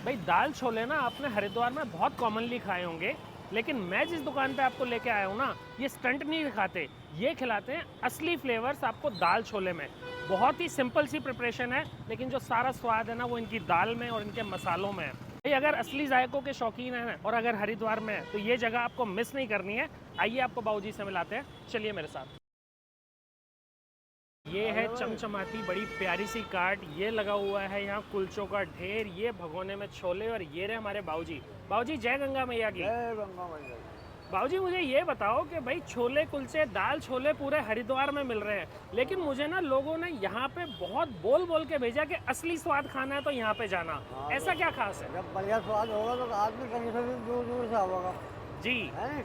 भाई दाल छोले ना आपने हरिद्वार में बहुत कॉमनली खाए होंगे, लेकिन मैं जिस दुकान पे आपको लेके आया हूँ ना, ये स्टंट नहीं दिखाते, ये खिलाते हैं असली फ्लेवर्स आपको दाल छोले में। बहुत ही सिंपल सी प्रिपरेशन है, लेकिन जो सारा स्वाद है ना वो इनकी दाल में और इनके मसालों में है। भाई अगर असली जायकों के शौकीन हैं और अगर हरिद्वार में है तो ये जगह आपको मिस नहीं करनी है। आइए आपको बाबूजी से मिलाते हैं, चलिए मेरे साथ। ये है चमचमाती बड़ी प्यारी सी कार्ट, ये लगा हुआ है यहाँ कुलचों का ढेर, ये भगोने में छोले और ये रहे हमारे बाबूजी। बाबूजी जय गंगा मैया की। जय गंगा मैया। बाबूजी मुझे ये बताओ कि भाई छोले कुलचे दाल छोले पूरे हरिद्वार में मिल रहे हैं, लेकिन मुझे ना लोगों ने यहाँ पे बहुत बोल बोल के भेजा कि असली स्वाद खाना है तो यहाँ पे जाना। ऐसा क्या खास है? जब बढ़िया स्वाद होगा तो आदमी कहीं से भी दूर दूर से आवेगा। जी है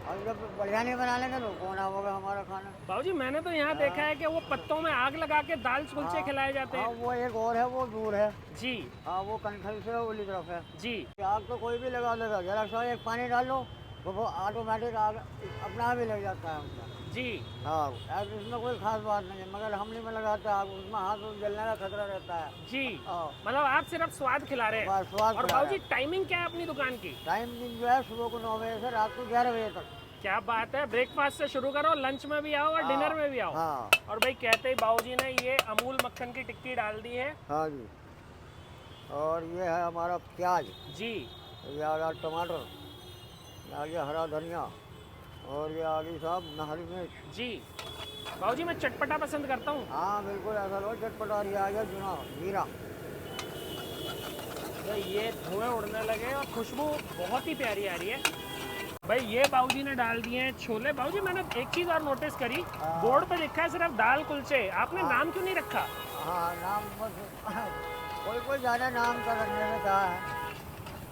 और जब बढ़िया नहीं बना लेंगे तो कौन आवेगा हमारा खाना। बाबूजी मैंने तो यहाँ देखा है कि वो पत्तों में आग लगा के दाल कुलचे खिलाए जाते हाँ, हैं। वो एक और है, वो दूर है। जी हाँ, वो कनखल से उली तरफ है। जी। आग तो कोई भी लगा देगा, जरा सा एक पानी डाल लो तो वो ऑटोमेटिक आग अपना आप ही लग जाता है उसमें। जी हाँ, अब इसमें कोई खास बात नहीं है, मगर हमने में लगाता है आग, उसमें हाथ जलने का खतरा रहता है। जी हाँ। मतलब आप सिर्फ स्वाद खिला रहे हैं। बस स्वाद और खिला रहे बाबूजी टाइमिंग क्या है अपनी दुकान की? टाइमिंग जो है सुबह को 9 बजे से रात को 11 बजे तक। क्या बात है, ब्रेकफास्ट से शुरू करो, लंच में भी आओ और हाँ, डिनर में भी आओ। हाँ। और भाई कहते ही बाबूजी ने ये अमूल मक्खन की टिक्की डाल दी है। हाँ जी। और ये है हमारा प्याज, जी ये आ गया टमाटर, ये आ गया हरा धनिया, और ये आ गई साहब हरी मिर्च। जी बाबूजी मैं चटपटा पसंद करता हूँ। हाँ बिल्कुल ऐसा लो चटपटा। और ये आ गया जुना जीरा। तो ये धुएं उड़ने लगे और खुशबू बहुत ही प्यारी आ रही है। भाई ये बाबूजी ने डाल दिए हैं छोले। बाबूजी मैंने एक चीज़ और नोटिस करी, बोर्ड पे लिखा है सिर्फ दाल कुलचे, आपने नाम क्यों नहीं रखा? हाँ नाम बस कोई कोई ज़्यादा नाम का रखने में कहा है।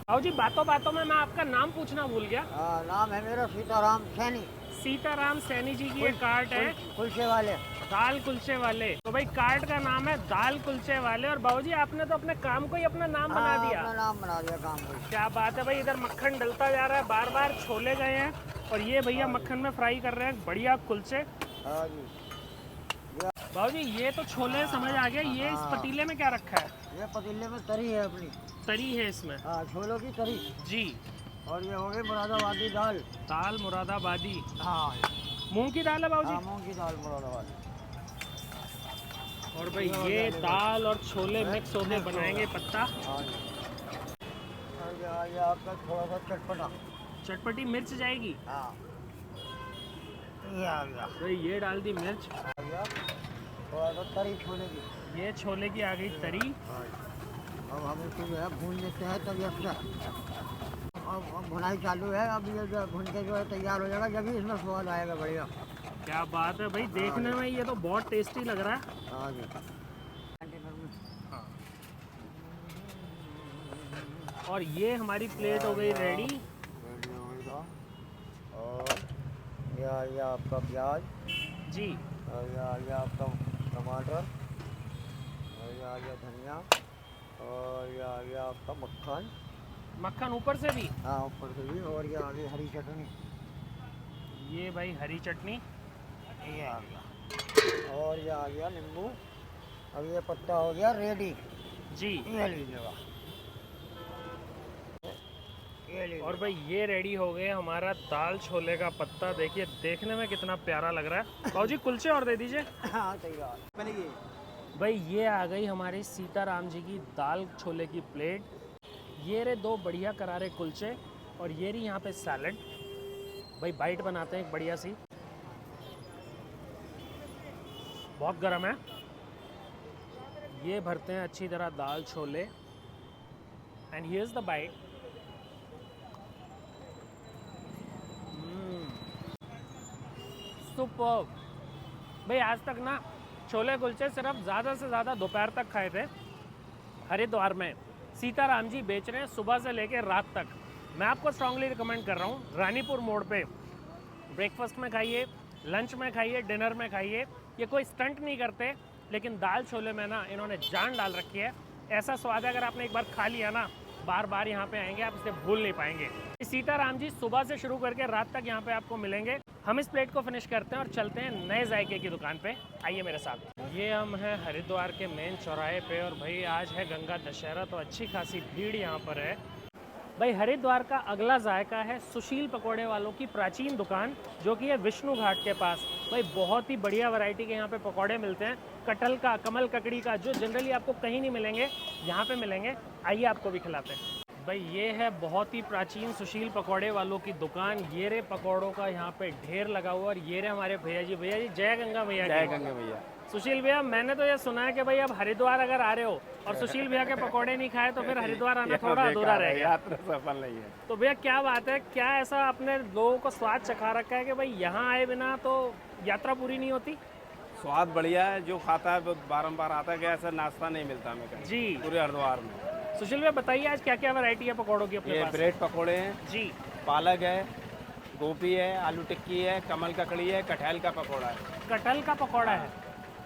बाबूजी बातों बातों में मैं आपका नाम पूछना भूल गया। नाम है मेरा सीताराम सैनी। सीताराम सैनी जी की ये कार्ट है, कुलचे वाले। दाल कुलचे वाले। तो भाई कार्ट का नाम है दाल कुलचे वाले। और बाबूजी आपने तो अपने काम को ही अपना नाम बना दिया। अपना नाम बना दिया काम को। क्या बात है भाई, इधर मक्खन डलता जा रहा है, बार बार छोले गए हैं और ये भैया मक्खन में फ्राई कर रहे हैं बढ़िया कुलचे। हाँ जी। बाबूजी ये तो छोले समझ आ गया, ये इस पतीले में क्या रखा है? ये पतीले में तरी है अपनी। तरी है इसमें? हाँ, छोलों की तरी। जी। और ये हो गई मुरादाबादी दाल। दाल मुरादाबादी। हाँ, मूंग की दाल है हाँ बाबूजी? मूंग की दाल मुरादाबादी। और भाई ये दाल और छोले मिक्स होके बनाएंगे पत्ता। हाँ जी। और ये आपका थोड़ा सा चटपटा। चटपटी मिर्च जाएगी। हाँ, ये आ गया। तो ये डाल दी मिर्च। आ गया थोड़ा सा तरी छोले की। ये छोले की आ गई तरी। हाँ जी। अब हम इसको जो है भून लेते हैं तब ये अब भुनाई चालू है। अब ये जो भून के जो है तैयार हो जाएगा, जब ही इसमें स्वाद आएगा बढ़िया। क्या बात है भाई, देखने में ये तो बहुत टेस्टी लग रहा है। हाँ जी। और ये हमारी प्लेट हो गई रेडी। और ये आ गया आपका प्याज। जी। और ये आ गया आपका टमाटर। और ये आ गया धनिया। और ये आ गया आपका मक्खन। मक्खन ऊपर से भी? हाँ ऊपर से भी। और ये आ गई हरी चटनी। ये भाई हरी चटनी। ये आ गया। और ये आ गया नींबू। अब ये पत्ता हो गया रेडी। जी। ये लीजिएगा। और भाई ये रेडी हो गए हमारा दाल छोले का पत्ता। देखिए देखने में कितना प्यारा लग रहा है। बाबूजी कुलचे और दे दीजिए। हाँ तैयार बनेगी। भाई ये आ गई हमारी सीताराम जी की दाल छोले की प्लेट। ये रहे दो बढ़िया करारे कुलचे और ये रही यहाँ पे सैलड। भाई बाइट बनाते हैं एक बढ़िया सी। बहुत गर्म है। ये भरते हैं अच्छी तरह दाल छोले and here's the bite. Superb. भाई आज तक ना छोले कुलचे सिर्फ ज़्यादा से ज़्यादा दोपहर तक खाए थे। हरिद्वार में सीताराम जी बेच रहे हैं सुबह से लेकर रात तक। मैं आपको स्ट्रांगली रिकमेंड कर रहा हूँ, रानीपुर मोड़ पे ब्रेकफास्ट में खाइए, लंच में खाइए, डिनर में खाइए। ये कोई स्टंट नहीं करते, लेकिन दाल छोले में ना इन्होंने जान डाल रखी है। ऐसा स्वाद है, अगर आपने एक बार खा लिया ना बार बार यहाँ पे आएंगे, आप इसे भूल नहीं पाएंगे। सीताराम जी सुबह से शुरू करके रात तक यहाँ पे आपको मिलेंगे। हम इस प्लेट को फिनिश करते हैं और चलते हैं नए जायके की दुकान पे। आइए मेरे साथ। ये हम हैं हरिद्वार के मेन चौराहे पे और भाई आज है गंगा दशहरा, तो अच्छी खासी भीड़ यहाँ पर है। भाई हरिद्वार का अगला जायका है सुशील पकोड़े वालों की प्राचीन दुकान, जो कि है विष्णु घाट के पास। भाई बहुत ही बढ़िया वैरायटी के यहाँ पे पकोड़े मिलते हैं, कटहल का, कमल ककड़ी का, जो जनरली आपको कहीं नहीं मिलेंगे यहाँ पे मिलेंगे। आइए आपको भी खिलाते हैं। भाई ये है बहुत ही प्राचीन सुशील पकोड़े वालों की दुकान। ये रे पकोड़ों का यहाँ पे ढेर लगा हुआ और ये रे हमारे भैया जी। भैया जी जय गंगा भैया। जय गंगा भैया। सुशील भैया, मैंने तो ये सुना है कि भाई अब हरिद्वार अगर आ रहे हो और सुशील भैया के पकोड़े नहीं खाए तो फिर हरिद्वार आना थोड़ा अधूरा रहेगा, यात्रा सफल नहीं है। तो भैया क्या बात है, क्या ऐसा आपने लोगों को स्वाद चखा रखा है कि भाई यहाँ आए बिना तो यात्रा पूरी नहीं होती? स्वाद बढ़िया है, जो खाता है वो बारंबार आता है कि ऐसा नाश्ता नहीं मिलता हमें कहीं जी। पूरे हरिद्वार में। सुशील भैया बताइए आज क्या क्या वैरायटी है पकोड़ों की अपने ये पास? ब्रेड पकोड़े हैं जी, पालक है, गोभी है, आलू टिक्की है, कमल ककड़ी है, कटहल का पकोड़ा है, कटहल का पकोड़ा है,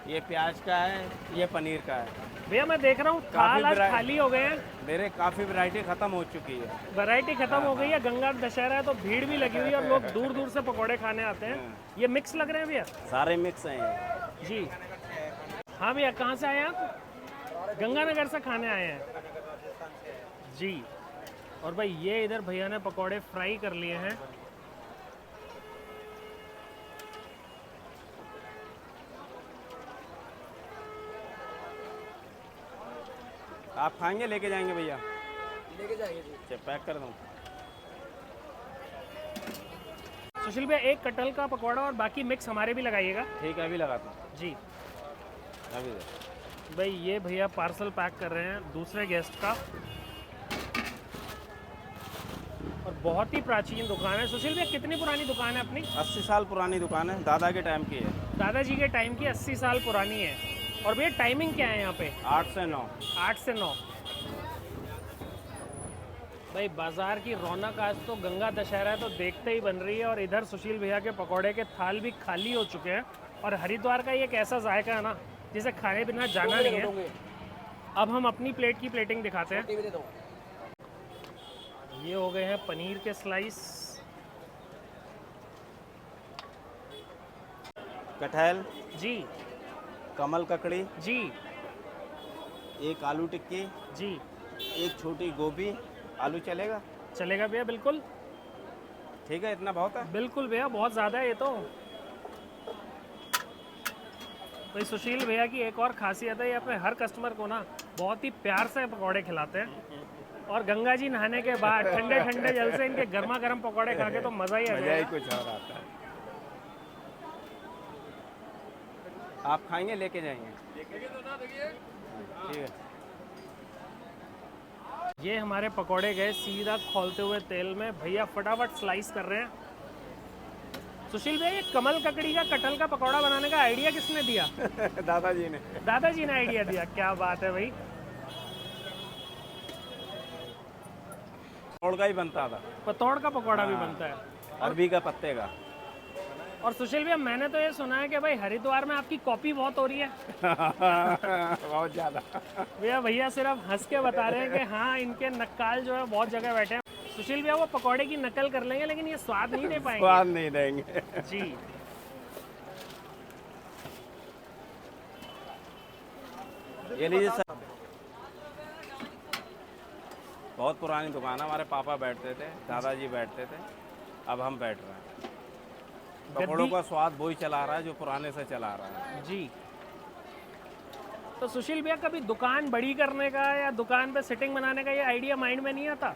ये प्याज का है, ये पनीर का है। भैया मैं देख रहा हूँ थाल आज खाली हो गए हैं, मेरे काफ़ी वैरायटी ख़त्म हो चुकी है। वैरायटी खत्म हो गई है। गंगा दशहरा है तो भीड़ भी लगी हुई है और लोग दूर दूर से पकोड़े खाने आते हैं। ये मिक्स लग रहे हैं भैया? सारे मिक्स हैं ये। जी हाँ भैया, कहाँ से आए हैं आप? गंगानगर से खाने आए हैं जी। और भाई ये इधर भैया ने पकोड़े फ्राई कर लिए हैं। आप खाएंगे लेके जाएंगे भैया? लेके जाएंगे जी। अच्छा पैक कर दूँ? सुशील भैया एक कटहल का पकोड़ा और बाकी मिक्स हमारे भी लगाइएगा। ठीक है अभी लगाता हूँ जी। अभी। भाई ये भैया पार्सल पैक कर रहे हैं दूसरे गेस्ट का, और बहुत ही प्राचीन दुकान है। सुशील भैया कितनी पुरानी दुकान है अपनी? 80 साल पुरानी दुकान है, दादा के टाइम की है। दादाजी के टाइम की 80 साल पुरानी है। और भैया टाइमिंग क्या है यहाँ पे? 8 से 9। 8 से 9। भाई बाजार की रौनक आज तो गंगा दशहरा है तो देखते ही बन रही है। और इधर सुशील भैया के पकोड़े के थाल भी खाली हो चुके हैं। और हरिद्वार का ये एक ऐसा जायका है ना जिसे खाने बिना जाना नहीं है। अब हम अपनी प्लेट की प्लेटिंग दिखाते हैं। ये हो गए हैं पनीर के स्लाइस, कटहल जी कमल ककड़ी जी एक आलू टिक्की जी, एक छोटी गोभी। आलू चलेगा? चलेगा भैया बिल्कुल। ठीक है इतना बहुत है। बिल्कुल भैया बहुत ज़्यादा है ये तो। भाई सुशील भैया की एक और खासियत है, ये अपने हर कस्टमर को ना बहुत ही प्यार से पकौड़े खिलाते हैं। और गंगा जी नहाने के बाद ठंडे ठंडे जल से इनके गर्मा गर्म पकौड़े खा के तो मज़ा ही आ मजा ही जाएगा। कुछ और आता है। आप खाएंगे लेके जाएंगे? ठीक है। ये हमारे पकौड़े गए सीधा खौलते हुए तेल में। भैया फटाफट स्लाइस कर रहे हैं। सुशील भैया ये कमल ककड़ी का कटहल का पकौड़ा बनाने का आइडिया किसने दिया? दादाजी ने। दादाजी ने आइडिया दिया, क्या बात है भाई। पकौड़ का ही बनता था। पतौड़ का पकौड़ा भी बनता है, अरबी का पत्ते का। और सुशील भैया मैंने तो ये सुना है कि भाई हरिद्वार में आपकी कॉपी बहुत हो रही है। बहुत ज़्यादा। भैया सिर्फ हंस के बता रहे हैं कि हाँ इनके नक्काल जो है बहुत जगह बैठे हैं। सुशील भैया वो पकौड़े की नकल कर लेंगे लेकिन ये स्वाद नहीं दे पाएंगे। स्वाद नहीं देंगे जी। ये लीजिए सर। बहुत पुरानी दुकान है, हमारे पापा बैठते थे, दादाजी बैठते थे, अब हम बैठ रहे हैं। पकौड़ों का स्वाद वही चला रहा है जो पुराने से चला रहा है जी। तो सुशील भैया कभी दुकान बड़ी करने का या दुकान पे सिटिंग बनाने का ये आइडिया माइंड में नहीं आता?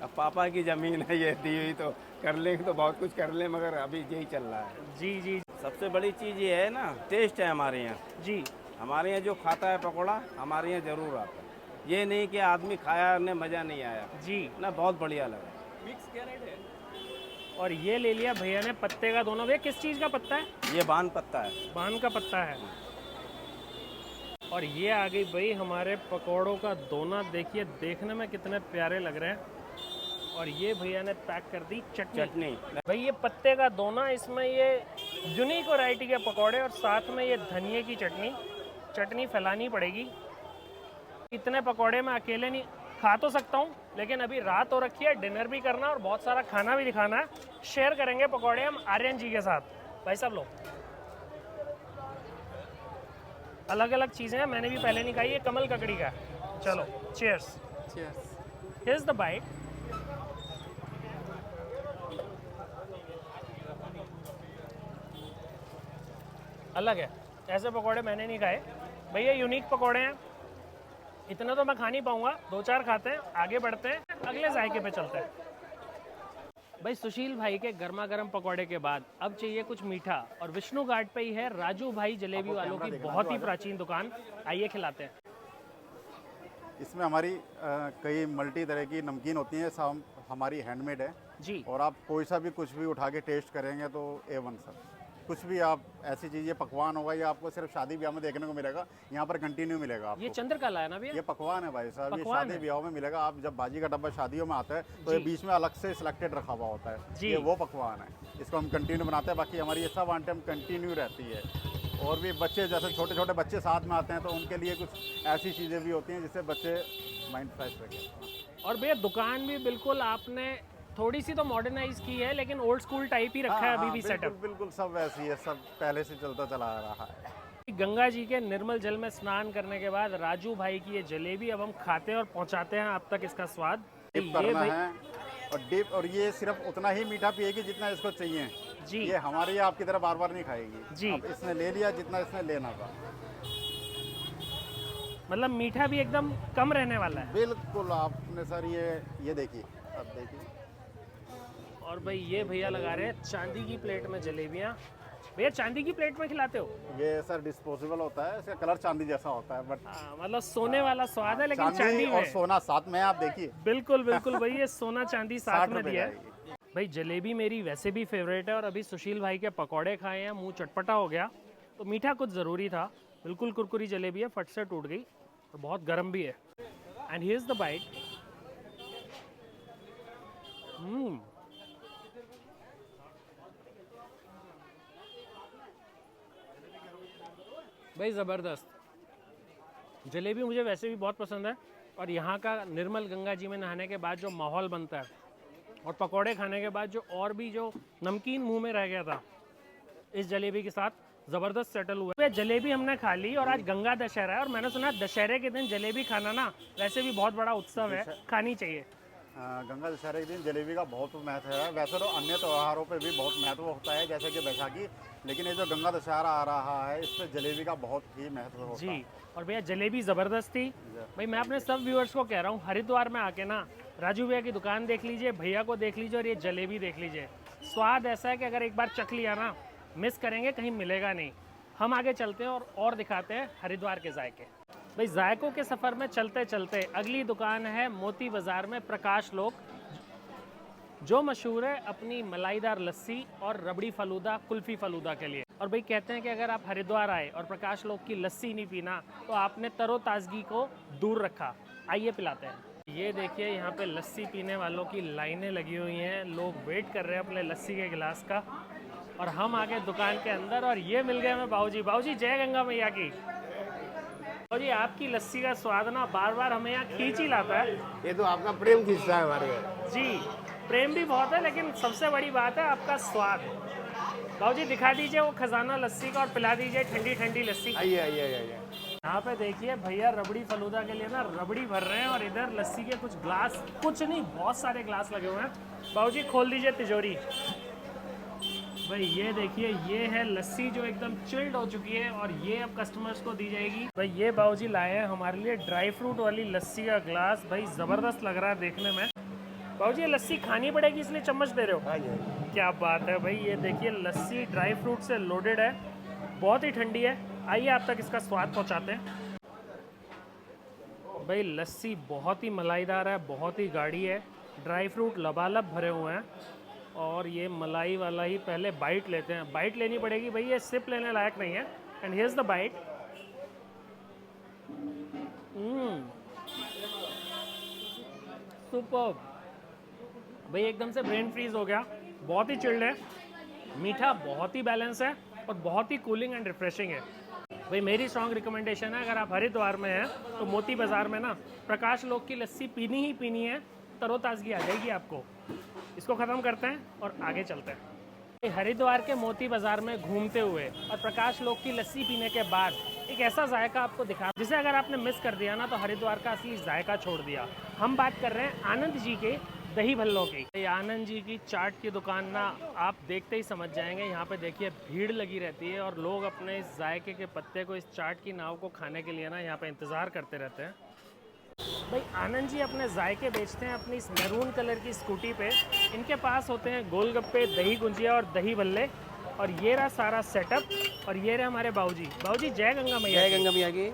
अब पापा की ज़मीन है ये दी हुई, तो कर लेंगे तो बहुत कुछ कर लें, मगर अभी यही चल रहा है। जी जी सबसे बड़ी चीज़ ये है ना, टेस्ट है हमारे यहाँ। जी। हमारे यहाँ जो खाता है पकौड़ा हमारे यहाँ ज़रूर आता है। ये नहीं कि आदमी खाया ने मज़ा नहीं आया जी ना, बहुत बढ़िया लगा। मिक्स क्या रेट है? और ये ले लिया भैया ने पत्ते का दोना। भैया किस चीज़ का पत्ता है? ये बान पत्ता है। बान का पत्ता है। और ये आ गई भाई हमारे पकौड़ों का दोना। देखिए देखने में कितने प्यारे लग रहे हैं। और ये भैया ने पैक कर दी चटनी। भाई ये पत्ते का दोना, इसमें ये यूनिक वैरायटी के पकौड़े और साथ में ये धनिए की चटनी। चटनी फैलानी पड़ेगी। इतने पकौड़े में अकेले नहीं खा तो सकता हूँ, लेकिन अभी रात हो रखी है, डिनर भी करना और बहुत सारा खाना भी दिखाना है। शेयर करेंगे पकौड़े हम आर्यन जी के साथ। भाई साहब लो, अलग अलग चीज़ें हैं, मैंने भी पहले नहीं खाई, ये कमल ककड़ी का है। चलो cheers. Here is the bite. अलग है, ऐसे पकौड़े मैंने नहीं खाए भैया, यूनिक पकौड़े हैं। इतना तो मैं खा नहीं पाऊंगा, 2-4 खाते हैं, आगे बढ़ते हैं, अगले जायके पे चलते हैं। भाई सुशील भाई के गर्मा गर्म पकौड़े के बाद अब चाहिए कुछ मीठा, और विष्णु घाट पे ही है राजू भाई जलेबी वालों की बहुत ही प्राचीन दुकान। आइए खिलाते हैं। इसमें हमारी कई मल्टी तरह की नमकीन होती हैं, सब हमारी हैंडमेड है जी। और आप कोई सा भी कुछ भी उठा के टेस्ट करेंगे तो A1 सर। कुछ भी आप ऐसी चीज़, ये पकवान होगा, ये आपको सिर्फ शादी ब्याह में देखने को मिलेगा, यहाँ पर कंटिन्यू मिलेगा आपको। ये चंद्रकला है ना भैया? ये पकवान है भाई साहब, ये पकवान शादी है। ब्याह में मिलेगा। आप जब बाजी का डब्बा शादियों में आता है तो ये जी। बीच में अलग से सिलेक्टेड रखा हुआ होता है, जी। ये वो पकवान है, इसको हम कंटिन्यू बनाते हैं। बाकी हमारी ये सब आइटम कंटिन्यू रहती है। और भी बच्चे, जैसे छोटे छोटे बच्चे साथ में आते हैं तो उनके लिए कुछ ऐसी चीज़ें भी होती हैं जिससे बच्चे माइंड फ्रेश रखें। और भैया दुकान भी बिल्कुल आपने थोड़ी सी तो मॉडर्नाइज की है, लेकिन ओल्ड स्कूल टाइप ही रखा है अभी भी बिल्कुल, सेटअप। बिल्कुल सब वैसी है, सब पहले से चलता चला आ रहा है। गंगा जी के निर्मल जल में स्नान करने के बाद राजू भाई की ये जलेबी अब हम खाते हैं और पहुंचाते हैं आप तक इसका स्वाद। डिप ये करना भाई है और डिप, और ये सिर्फ उतना ही मीठा पिएगी जितना इसको चाहिए जी। ये हमारे ये आपकी तरह बार बार नहीं खाएगी जी। अब इसने ले लिया जितना इसने लेना था। मतलब मीठा भी एकदम कम रहने वाला है। बिल्कुल आपने सर ये देखिए, अब देखिए। और भाई ये भैया लगा रहे हैं चांदी की प्लेट में जलेबियाँ। भैया चांदी की प्लेट में खिलाते हो? ये सर डिस्पोजेबल होता है, इसका कलर चांदी जैसा होता है, बट मतलब सोने वाला स्वाद है, लेकिन चांदी और में। सोना साथ में, आप देखिए। बिल्कुल बिल्कुल भाई, ये सोना चांदी साथ 60 में रुपए दिया का है। है भाई जलेबी मेरी वैसे भी फेवरेट है, और अभी सुशील भाई के पकौड़े खाए हैं, मुंह चटपटा हो गया, तो मीठा कुछ ज़रूरी था। बिल्कुल कुरकुरी जलेबी है, फट से टूट गई, और बहुत गर्म भी है। And here is the bite. भाई ज़बरदस्त जलेबी मुझे वैसे भी बहुत पसंद है, और यहाँ का निर्मल गंगा जी में नहाने के बाद जो माहौल बनता है और पकौड़े खाने के बाद जो और भी जो नमकीन मुंह में रह गया था, इस जलेबी के साथ ज़बरदस्त सेटल हुआ है। जलेबी हमने खा ली, और आज गंगा दशहरा है, और मैंने सुना दशहरे के दिन जलेबी खाना ना वैसे भी बहुत बड़ा उत्सव है, खानी चाहिए। गंगा दशहरे के दिन जलेबी का बहुत महत्व है। वैसे तो अन्य त्योहारों पे भी बहुत महत्व होता है, जैसे कि बैसाखी, लेकिन ये जो गंगा दशहरा आ रहा है इस पर जलेबी का बहुत ही महत्व होता है। जी। और भैया जलेबी ज़बरदस्त थी। भाई मैं अपने सब व्यूअर्स को कह रहा हूँ, हरिद्वार में आके ना राजू भैया की दुकान देख लीजिए, भैया को देख लीजिए, और ये जलेबी देख लीजिए। स्वाद ऐसा है कि अगर एक बार चख लिया ना, मिस करेंगे, कहीं मिलेगा नहीं। हम आगे चलते हैं और दिखाते हैं हरिद्वार के जायके। भाई जायकों के सफ़र में चलते चलते अगली दुकान है मोती बाज़ार में प्रकाश लोक, जो मशहूर है अपनी मलाईदार लस्सी और रबड़ी फलूदा, कुल्फ़ी फलूदा के लिए। और भाई कहते हैं कि अगर आप हरिद्वार आए और प्रकाश लोक की लस्सी नहीं पीना तो आपने तरोताज़गी को दूर रखा। आइए पिलाते हैं। ये देखिए यहाँ पे लस्सी पीने वालों की लाइनें लगी हुई हैं, लोग वेट कर रहे हैं अपने लस्सी के गिलास का, और हम आ गए दुकान के अंदर, और ये मिल गए हमें बाबूजी। बाबूजी जय गंगा मैया की। बाबूजी आपकी लस्सी का स्वाद ना बार बार हमें यहाँ खींच ही लाता है। ये तो आपका प्रेम खींचता है हमारे घर। जी, प्रेम भी बहुत है, लेकिन सबसे बड़ी बात है आपका स्वाद। बाबूजी दिखा दीजिए वो खजाना लस्सी का, और पिला दीजिए ठंडी ठंडी लस्सी। आइए आइए आइए। यहाँ पे देखिए भैया रबड़ी फलूदा के लिए ना रबड़ी भर रहे हैं, और इधर लस्सी के कुछ ग्लास, कुछ नहीं बहुत सारे ग्लास लगे हुए हैं। बाबूजी खोल दीजिए तिजोरी। भाई ये देखिए, ये है लस्सी जो एकदम चिल्ड हो चुकी है, और ये अब कस्टमर्स को दी जाएगी। भाई ये बाबूजी लाए हैं हमारे लिए ड्राई फ्रूट वाली लस्सी का ग्लास। भाई ज़बरदस्त लग रहा है देखने में। बाबूजी ये लस्सी खानी पड़ेगी इसलिए चम्मच दे रहे हो? हाँ जी। क्या बात है भाई, ये देखिए लस्सी ड्राई फ्रूट से लोडेड है, बहुत ही ठंडी है। आइए आप तक इसका स्वाद पहुंचाते हैं। भाई लस्सी बहुत ही मलाईदार है, बहुत ही गाढ़ी है, ड्राई फ्रूट लबालब भरे हुए हैं, और ये मलाई वाला ही पहले बाइट लेते हैं। बाइट लेनी पड़ेगी भाई, ये सिप लेने लायक नहीं है। And here's the bite. Superb भाई, एकदम से ब्रेन फ्रीज हो गया, बहुत ही चिल्ड है, मीठा बहुत ही बैलेंस है, और बहुत ही कूलिंग एंड रिफ्रेशिंग है। भाई मेरी स्ट्रॉन्ग रिकमेंडेशन है, अगर आप हरिद्वार में हैं तो मोती बाज़ार में ना प्रकाश लोक की लस्सी पीनी ही पीनी है, तरोताज़गी आ जाएगी आपको। इसको ख़त्म करते हैं और आगे चलते हैं। हरिद्वार के मोती बाज़ार में घूमते हुए और प्रकाश लोक की लस्सी पीने के बाद एक ऐसा जायका आपको दिखा जिसे अगर आपने मिस कर दिया ना तो हरिद्वार का असली जायका छोड़ दिया। हम बात कर रहे हैं आनंद जी के दही भल्लों की। ये आनंद जी की चाट की दुकान ना आप देखते ही समझ जाएंगे। यहाँ पे देखिए भीड़ लगी रहती है और लोग अपने इस जायके के पत्ते को, इस चाट की नाव को खाने के लिए ना यहाँ पे इंतज़ार करते रहते हैं। भाई आनंद जी अपने जायके बेचते हैं अपनी इस मैरून कलर की स्कूटी पे। इनके पास होते हैं गोलगप्पे, दही गुंजिया और दही भल्ले। और ये रहा सारा सेटअप और ये रहे हमारे बाबूजी। बाबूजी जय गंगा मैया। जय गंगा मैया की।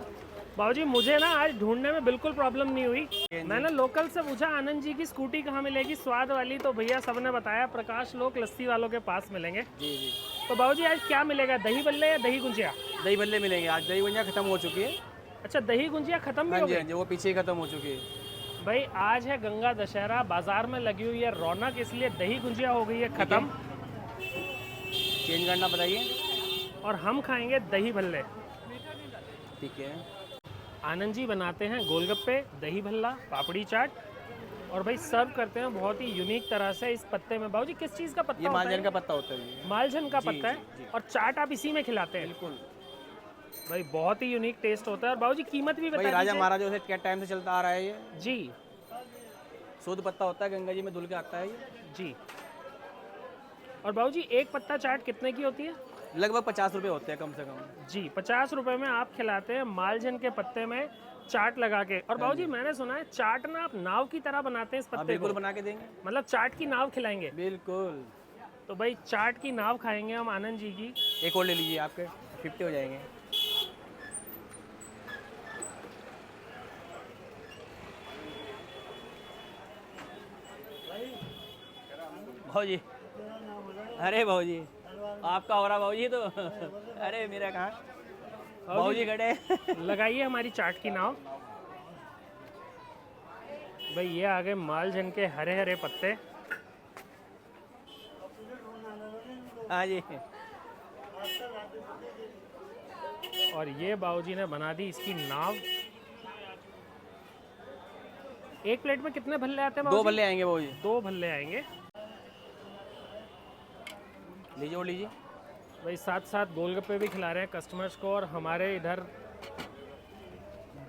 बाबूजी मुझे ना आज ढूंढने में बिल्कुल प्रॉब्लम नहीं हुई। मैंने लोकल से पूछा आनंद जी की स्कूटी कहाँ मिलेगी स्वाद वाली, तो भैया सबने बताया प्रकाश लोक लस्सी वालों के पास मिलेंगे। जी जी। तो बाबूजी आज क्या मिलेगा, दही भल्ले या दही गुंजिया? दही भल्ले मिलेंगे आज, दही गुंजिया खत्म हो चुकी है। अच्छा दही गुंजिया खत्म भी हाँ हो जी, गई? हाँ जी, वो पीछे ही खत्म हो चुकी है। भाई आज है गंगा दशहरा, बाजार में लगी हुई है रौनक, इसलिए दही गुंजिया हो गई है खत्म। चेंज करना बताइए। और हम खाएंगे दही भल्ले। ठीक है। आनंद जी बनाते हैं गोलगप्पे, दही भल्ला, पापड़ी चाट और भाई सर्व करते हैं बहुत ही यूनिक तरह से इस पत्ते में। बाबूजी किस चीज़ का पत्ता ये होता है? मालजन का पत्ता होता है ये। मालझन का जी, पत्ता जी, है जी। और चाट आप इसी में खिलाते हैं। बिल्कुल भाई बहुत ही यूनिक टेस्ट होता है। और बाबूजी कीमत भी भाई बता राजा दीजिए। महाराजों से क्या टाइम से चलता आ रहा है ये। जी शुद्ध पत्ता होता है, गंगा जी में धुल के आता है ये। जी। और बाबूजी एक पत्ता चाट कितने की होती है? लगभग 50 रुपये होते हैं कम से कम। जी 50 रुपए में आप खिलाते हैं मालझन के पत्ते में चाट लगा के। और बाबूजी मैंने सुना है चाट ना आप नाव की तरह बनाते हैं इस हाँ पत्ते बिल्कुल को, बना के देंगे। मतलब चाट की नाव खिलाएंगे। बिल्कुल। तो भाई चाट की नाव खाएंगे हम आनंद जी की। एक और ले लीजिए, आपके 50 हो जाएंगे। भाजी, अरे भाजी आपका हो रहा भाजी तो अरे मेरा कहाँ भाजी खड़े। लगाइए हमारी चाट की नाव। भाई ये आ गए मालझन के हरे हरे पत्ते। हाँ जी। और ये बाबूजी ने बना दी इसकी नाव। एक प्लेट में कितने भल्ले आते हैं? 2 भल्ले आएंगे भाजी। 2 भल्ले आएंगे। लीजिए और लीजिए। भाई साथ साथ गोलगप्पे भी खिला रहे हैं कस्टमर्स को। और हमारे इधर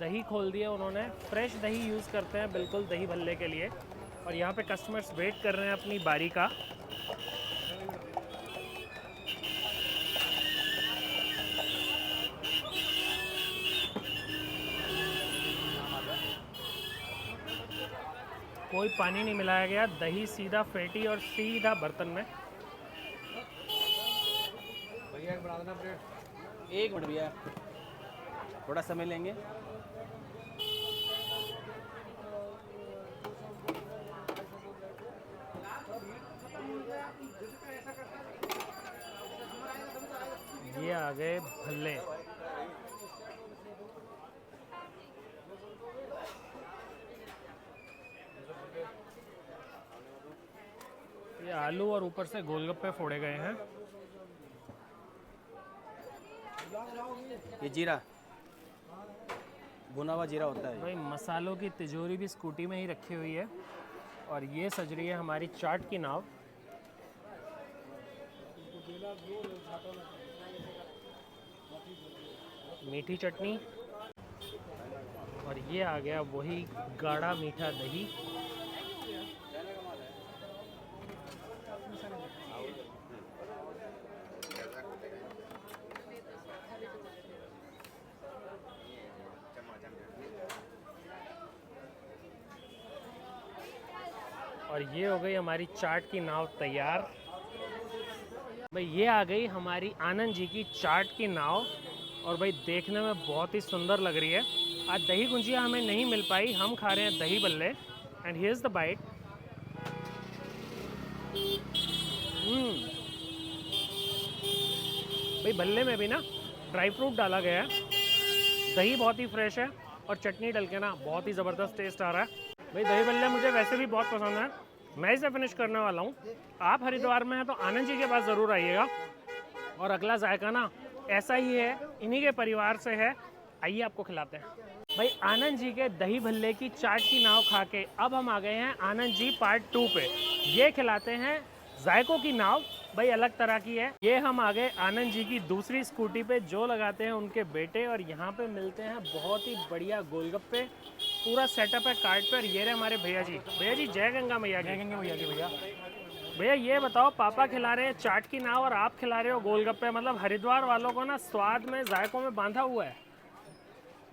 दही खोल दिया उन्होंने, फ्रेश दही यूज़ करते हैं बिल्कुल दही भल्ले के लिए। और यहाँ पे कस्टमर्स वेट कर रहे हैं अपनी बारी का। कोई पानी नहीं मिलाया गया, दही सीधा फेंटी और सीधा बर्तन में। एक मिनट भैया, थोड़ा समय लेंगे। ये आ गए भल्ले। ये आलू और ऊपर से गोलगप्पे फोड़े गए हैं। ये जीरा, भुना हुआ जीरा होता है। भाई मसालों की तिजोरी भी स्कूटी में ही रखी हुई है। और ये सज रही है हमारी चाट की नाव। मीठी चटनी और ये आ गया वही गाढ़ा मीठा दही। और ये हो गई हमारी चाट की नाव तैयार। भाई ये आ गई हमारी आनंद जी की चाट की नाव। और भाई देखने में बहुत ही सुंदर लग रही है। आज दही गुंजिया हमें नहीं मिल पाई, हम खा रहे हैं दही बल्ले। And here is the bite. भाई बल्ले में भी ना ड्राई फ्रूट डाला गया है, दही बहुत ही फ्रेश है और चटनी डल के ना बहुत ही ज़बरदस्त टेस्ट आ रहा है। भाई दही बल्ले मुझे वैसे भी बहुत पसंद है, मैं इसे फिनिश करने वाला हूँ। आप हरिद्वार में हैं तो आनंद जी के पास ज़रूर आइएगा। और अगला जायका ना ऐसा ही है, इन्हीं के परिवार से है। आइए आपको खिलाते हैं। भाई आनंद जी के दही भल्ले की चाट की नाव खा के अब हम आ गए हैं आनंद जी पार्ट 2 पे। ये खिलाते हैं जायकों की नाव, भाई अलग तरह की है। ये हम आ गए आनंद जी की दूसरी स्कूटी पे जो लगाते हैं उनके बेटे, और यहाँ पे मिलते हैं बहुत ही बढ़िया गोलगप्पे। पूरा सेटअप है कार्ट पे। और ये रहे हमारे भैया जी। भैया जी जय गंगा मैया की। गंगा भैया की भैया। भैया ये बताओ, पापा खिला रहे हैं चाट की नाव और आप खिला रहे हो गोलगप्पे, मतलब हरिद्वार वालों को ना स्वाद में जायकों में बांधा हुआ है।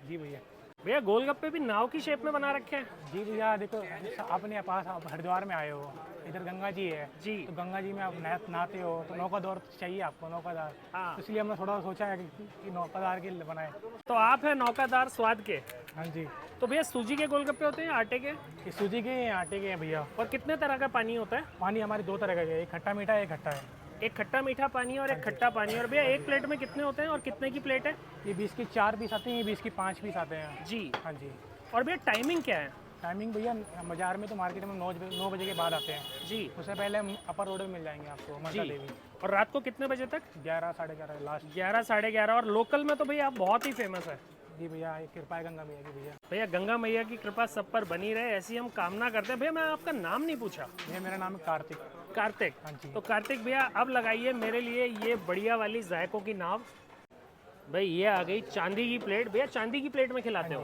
जी भैया। भैया गोलगप्पे भी नाव की शेप में बना रखे हैं। जी भैया देखो, अपने पास आप हरिद्वार में आए हो, इधर गंगा जी है जी। तो गंगा जी में आप नहाते हो तो नौकादार चाहिए आपको, नौकादार। हाँ। तो इसलिए हमने थोड़ा सोचा है कि नौकादार के लिए बनाए। तो आप है नौकादार स्वाद के। हाँ जी। तो भैया सूजी के गोलगप्पे होते हैं आटे के? ये सूजी के हैं, आटे के हैं भैया। और कितने तरह का पानी होता है? पानी हमारे 2 तरह का है, एक खट्टा मीठा है, एक खट्टा है। एक खट्टा मीठा पानी और एक खट्टा पानी। और भैया एक प्लेट में कितने होते हैं और कितने की प्लेट है? ये 20 की 4 पीस आते हैं, ये 20 की 5 पीस आते हैं। जी। हाँ जी। और भैया टाइमिंग क्या है? टाइमिंग भैया बाजार में तो मार्केट में 9 बजे के बाद आते हैं। जी। उससे पहले हम अपर रोड में मिल जाएंगे आपको, ममता जी। देवी। और रात को कितने बजे तक? 11 साढ़े 11 लास्ट। 11 साढ़े 11। और लोकल में तो भैया आप बहुत ही फेमस है। जी भैया, कृपा है गंगा मैया की भैया। भैया गंगा मैया की कृपा सब पर बनी रहे, ऐसी हम कामना करते हैं। भैया मैं आपका नाम नहीं पूछा। भैया मेरा नाम है कार्तिक। कार्तिक। हाँ जी। तो कार्तिक भैया अब लगाइए मेरे लिए ये बढ़िया वाली जायकों की नाव। भाई ये आ गई चांदी की प्लेट। भैया चांदी की प्लेट में खिलाते हो?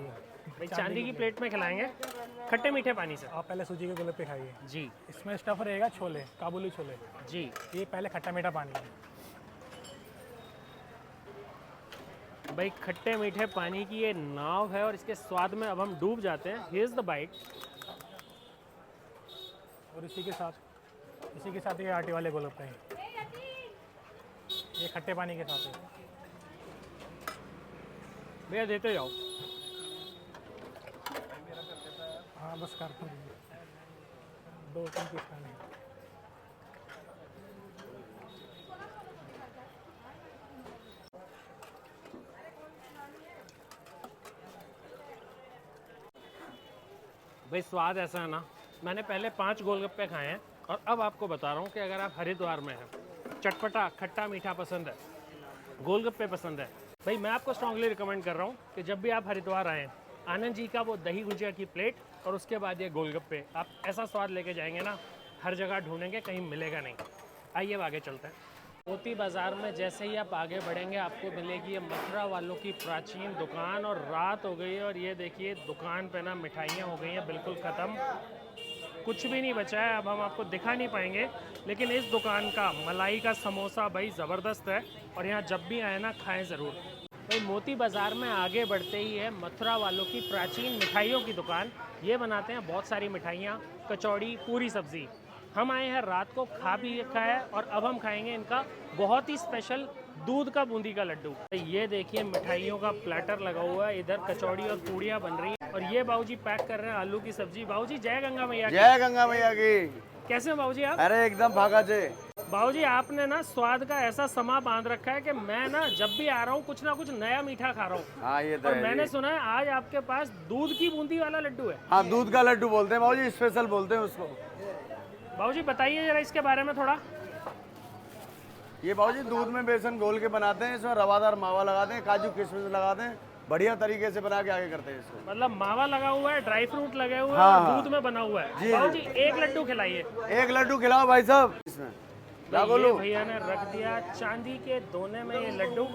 भाई चांदी की प्लेट में खिलाएंगे खट्टे मीठे पानी से। आप पहले सूजी के गोलगप्पे खाइए। जी। इसमें स्टफ रहेगा छोले, काबुली छोले। जी। ये पहले खट्टा मीठा पानी है। भाई खट्टे मीठे पानी की ये नाव है और इसके स्वाद में अब हम डूब जाते हैं। Here's the bite. और इसी के साथ ये आटे वाले गोलगप्पे हैं, ये खट्टे पानी के साथ है। भैया देते जाओ। हाँ बस कर दो, 2-3 पीस खाने। भाई स्वाद ऐसा है ना, मैंने पहले 5 गोलगप्पे खाए हैं और अब आपको बता रहा हूँ कि अगर आप हरिद्वार में हैं, चटपटा खट्टा मीठा पसंद है, गोलगप्पे पसंद है, भाई मैं आपको स्ट्रांगली रिकमेंड कर रहा हूँ कि जब भी आप हरिद्वार आएँ, आनंद जी का वो दही गुजिया की प्लेट और उसके बाद ये गोलगप्पे, आप ऐसा स्वाद लेके जाएंगे ना, हर जगह ढूंढेंगे, कहीं मिलेगा नहीं। आइए अब आगे चलते हैं। मोती बाज़ार में जैसे ही आप आगे बढ़ेंगे आपको मिलेगी ये मथुरा वालों की प्राचीन दुकान। और रात हो गई है और ये देखिए दुकान पे ना मिठाइयाँ हो गई हैं बिल्कुल ख़त्म, कुछ भी नहीं बचा है। अब हम आपको दिखा नहीं पाएंगे, लेकिन इस दुकान का मलाई का समोसा भाई ज़बरदस्त है और यहाँ जब भी आए ना खाएं ज़रूर। भाई मोती बाज़ार में आगे बढ़ते ही है मथुरा वालों की प्राचीन मिठाइयों की दुकान। ये बनाते हैं बहुत सारी मिठाइयाँ, कचौड़ी, पूरी सब्ज़ी। हम आए हैं रात को, खा भी रखा है और अब हम खाएंगे इनका बहुत ही स्पेशल दूध का बूंदी का लड्डू। ये देखिए मिठाइयों का प्लेटर लगा हुआ है, इधर कचौड़ी और पूड़ियाँ बन रही हैं और ये बाबूजी पैक कर रहे हैं आलू की सब्जी। बाबूजी जय गंगा मैया की। जय गंगा मैया की। कैसे हो बाबूजी आप? अरे एकदम भागा से। बाबूजी आपने ना स्वाद का ऐसा समा बांध रखा है कि मैं ना जब भी आ रहा हूँ कुछ ना कुछ नया मीठा खा रहा हूँ। हाँ ये तो और है मैंने जी। सुना है आज आपके पास दूध की बूंदी वाला लड्डू है। हाँ दूध का लड्डू बोलते हैं बाबूजी, स्पेशल बोलते हैं उसको। बाबूजी बताइए जरा इसके बारे में थोड़ा। ये बाबूजी दूध में बेसन घोल के बनाते हैं, इसमें रवादार मावा लगाते हैं, काजू किशमिश लगाते हैं, बढ़िया तरीके से बना के आगे करते हैं इसको। मतलब मावा लगा हुआ है, ड्राई फ्रूट लगे हुए हैं हाँ, और हाँ। दूध में बना हुआ है। जी, बाबूजी एक लड्डू खिलाइए। एक लड्डू खिलाओ भाई साहब। इसमें क्या ये बोलूं? भैया ने रख दिया चांदी के दोने में ये लड्डू।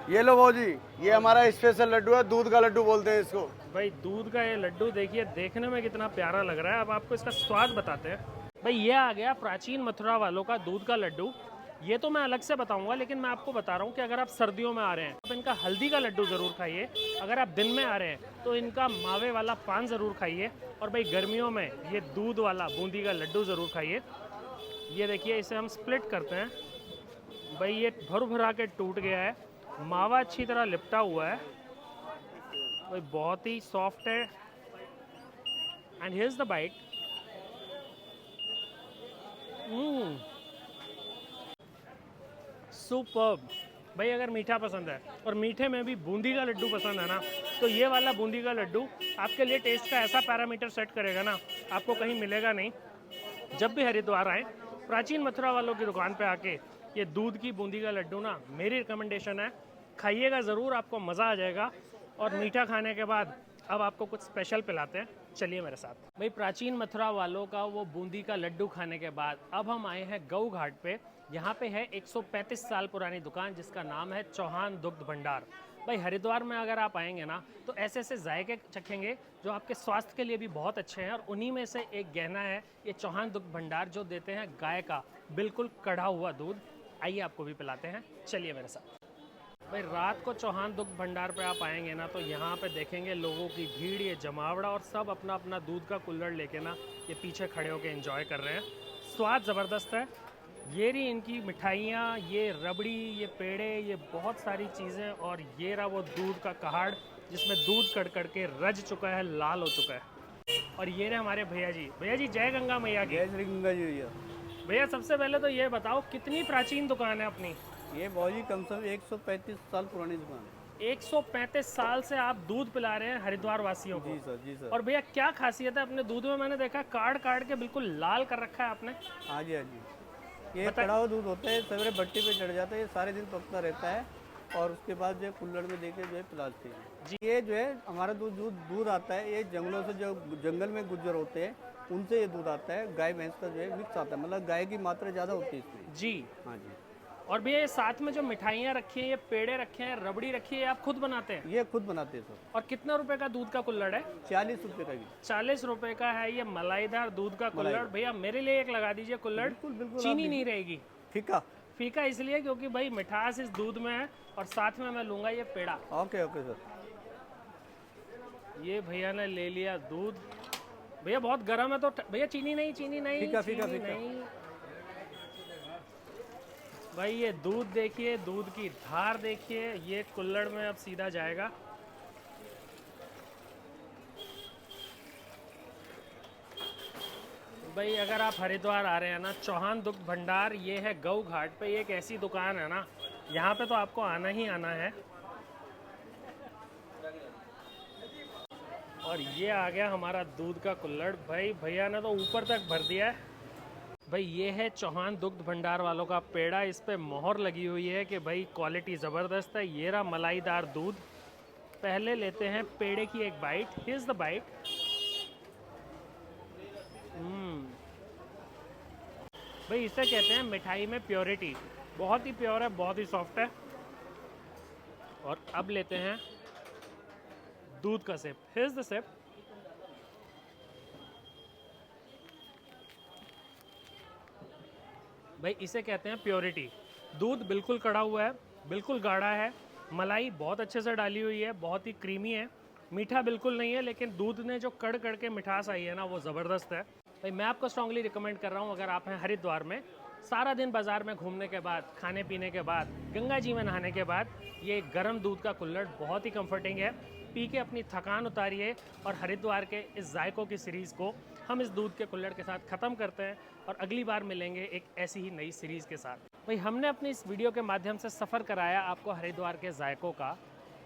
ये लो बाबूजी, ये हमारा स्पेशल लड्डू है, दूध का लड्डू बोलते हैं इसको। भाई दूध का ये लड्डू देखिए, देखने में कितना प्यारा लग रहा है। अब आपको इसका स्वाद बताते हैं। भाई ये आ गया प्राचीन मथुरा वालों का दूध का लड्डू। ये तो मैं अलग से बताऊंगा, लेकिन मैं आपको बता रहा हूँ कि अगर आप सर्दियों में आ रहे हैं तो इनका हल्दी का लड्डू ज़रूर खाइए। अगर आप दिन में आ रहे हैं तो इनका मावे वाला पान ज़रूर खाइए। और भाई गर्मियों में ये दूध वाला बूंदी का लड्डू ज़रूर खाइए। ये देखिए इसे हम स्प्लिट करते हैं। भाई ये भर भरा के टूट गया है, मावा अच्छी तरह लिपटा हुआ है, भाई बहुत ही सॉफ्ट है। And here's the bite. Superb. भाई अगर मीठा पसंद है और मीठे में भी बूंदी का लड्डू पसंद है ना, तो ये वाला बूंदी का लड्डू आपके लिए टेस्ट का ऐसा पैरामीटर सेट करेगा ना, आपको कहीं मिलेगा नहीं। जब भी हरिद्वार आए प्राचीन मथुरा वालों की दुकान पे आके ये दूध की बूंदी का लड्डू ना मेरी रिकमेंडेशन है, खाइएगा ज़रूर, आपको मज़ा आ जाएगा। और मीठा खाने के बाद अब आपको कुछ स्पेशल पिलाते हैं, चलिए मेरे साथ। भाई प्राचीन मथुरा वालों का वो बूंदी का लड्डू खाने के बाद अब हम आए हैं गऊ घाट पे। यहाँ पे है 135 साल पुरानी दुकान जिसका नाम है चौहान दुग्ध भंडार। भाई हरिद्वार में अगर आप आएंगे ना तो ऐसे ऐसे जायके चखेंगे जो आपके स्वास्थ्य के लिए भी बहुत अच्छे हैं, और उन्हीं में से एक गहना है ये चौहान दुग्ध भंडार, जो देते हैं गाय का बिल्कुल कढ़ा हुआ दूध। आइए आपको भी पिलाते हैं, चलिए मेरे साथ। भाई रात को चौहान दुग्ध भंडार पे आप आएंगे ना तो यहाँ पे देखेंगे लोगों की भीड़, ये जमावड़ा, और सब अपना अपना दूध का कुल्हड़ लेके ना ये पीछे खड़े होके एंजॉय कर रहे हैं। स्वाद ज़बरदस्त है। ये रही इनकी मिठाइयाँ, ये रबड़ी, ये पेड़े, ये बहुत सारी चीज़ें, और ये रहा वो दूध का कहाड़ जिसमें दूध कड़ के रज चुका है, लाल हो चुका है। और ये रहे हमारे भैया जी। भैया जी जय गंगा मैया की। जय श्री गंगा जी भैया। भैया सबसे पहले तो ये बताओ कितनी प्राचीन दुकान है अपनी? ये बाबूजी कम से कम 135 साल पुरानी दुकान है। 135 साल से आप दूध पिला रहे हैं हरिद्वार वासियों को। जी सर, जी सर। और भैया क्या खासियत है अपने दूध में? मैंने देखा काट के बिल्कुल लाल कर रखा है आपने। हाँ जी, हाँ जी। ये कड़ा हुआ दूध होता है, सवेरे भट्टी पे चढ़ जाता है, ये सारे दिन पकता रहता है, और उसके बाद जो है कुल्हड़ में देके जो है पिलाते हैं जी। ये जो है हमारा दूध आता है, ये जंगलों से, जो जंगल में गुजर होते हैं उनसे ये दूध आता है। गाय भैंस का जो है मिक्स आता है, मतलब गाय की मात्रा ज़्यादा होती है इसमें जी। हाँ जी। और भैया ये साथ में जो मिठाइयाँ रखी हैं, ये पेड़े रखे हैं, रबड़ी रखी है, आप खुद बनाते हैं? ये खुद बनाते हैं सर। और कितना रुपए का दूध का कुल्हड़ है? 40 रुपये का। 40 रुपए का है ये मलाईदार दूध का कुल्हड़। भैया मेरे लिए एक लगा दीजिए कुल्हड़। बिल्कुल बिल्कुल। चीनी नहीं रहेगी? फीका। फीका इसलिए क्योंकि भाई मिठास इस दूध में है, और साथ में मैं लूंगा ये पेड़ा। Okay okay sir. ये भैया ने ले लिया दूध। भैया बहुत गर्म है तो भैया चीनी नहीं, चीनी नहीं, फीका, चीनी फीका, फीका। नहीं। भाई ये दूध देखिए, दूध की धार देखिए, ये कुल्हड़ में अब सीधा जाएगा। भाई अगर आप हरिद्वार आ रहे हैं ना, चौहान दुग्ध भंडार ये है गऊ घाट पे। ये एक ऐसी दुकान है ना, यहाँ पे तो आपको आना ही आना है। और ये आ गया हमारा दूध का कुल्हड़। भाई भैया ने तो ऊपर तक भर दिया है। भाई ये है चौहान दुग्ध भंडार वालों का पेड़ा, इस पे मोहर लगी हुई है कि भाई क्वालिटी ज़बरदस्त है। ये रहा मलाईदार दूध। पहले लेते हैं पेड़े की एक bite. Here is the bite. भाई इसे कहते हैं मिठाई में प्योरिटी। बहुत ही प्योर है, बहुत ही सॉफ्ट है। और अब लेते हैं दूध का sip. Here is the sip. भाई इसे कहते हैं प्योरिटी। दूध बिल्कुल कड़ा हुआ है, बिल्कुल गाढ़ा है, मलाई बहुत अच्छे से डाली हुई है, बहुत ही क्रीमी है। मीठा बिल्कुल नहीं है, लेकिन दूध ने जो कड़ के मिठास आई है ना, वो ज़बरदस्त है। भाई मैं आपको स्ट्रांगली रिकमेंड कर रहा हूँ, अगर आप हैं हरिद्वार में, सारा दिन बाज़ार में घूमने के बाद, खाने पीने के बाद, गंगा जी में नहाने के बाद, ये गर्म दूध का कुल्हड़ बहुत ही कंफर्टिंग है। पी के अपनी थकान उतारिए। और हरिद्वार के इस जायकों की सीरीज़ को हम इस दूध के कुल्हड़ के साथ ख़त्म करते हैं, और अगली बार मिलेंगे एक ऐसी ही नई सीरीज़ के साथ। भाई हमने अपनी इस वीडियो के माध्यम से सफ़र कराया आपको हरिद्वार के जायकों का।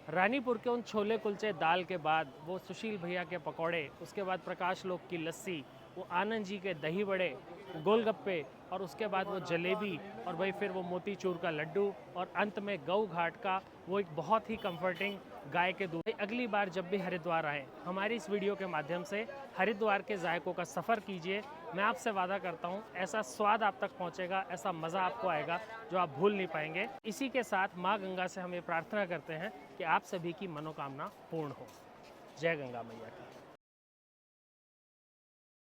रानीपुर के उन छोले कुलचे दाल के बाद वो सुशील भैया के पकौड़े, उसके बाद प्रकाश लोक की लस्सी, वो आनंद जी के दही बड़े, गोलगप्पे, और उसके बाद वो जलेबी, और भाई फिर वो मोतीचूर का लड्डू, और अंत में गऊ घाट का वो एक बहुत ही कंफर्टिंग गाय के दूध। अगली बार जब भी हरिद्वार आए, हमारी इस वीडियो के माध्यम से हरिद्वार के जायकों का सफ़र कीजिए। मैं आपसे वादा करता हूँ ऐसा स्वाद आप तक पहुँचेगा, ऐसा मज़ा आपको आएगा जो आप भूल नहीं पाएंगे। इसी के साथ माँ गंगा से हम ये प्रार्थना करते हैं कि आप सभी की मनोकामना पूर्ण हो। जय गंगा मैया की।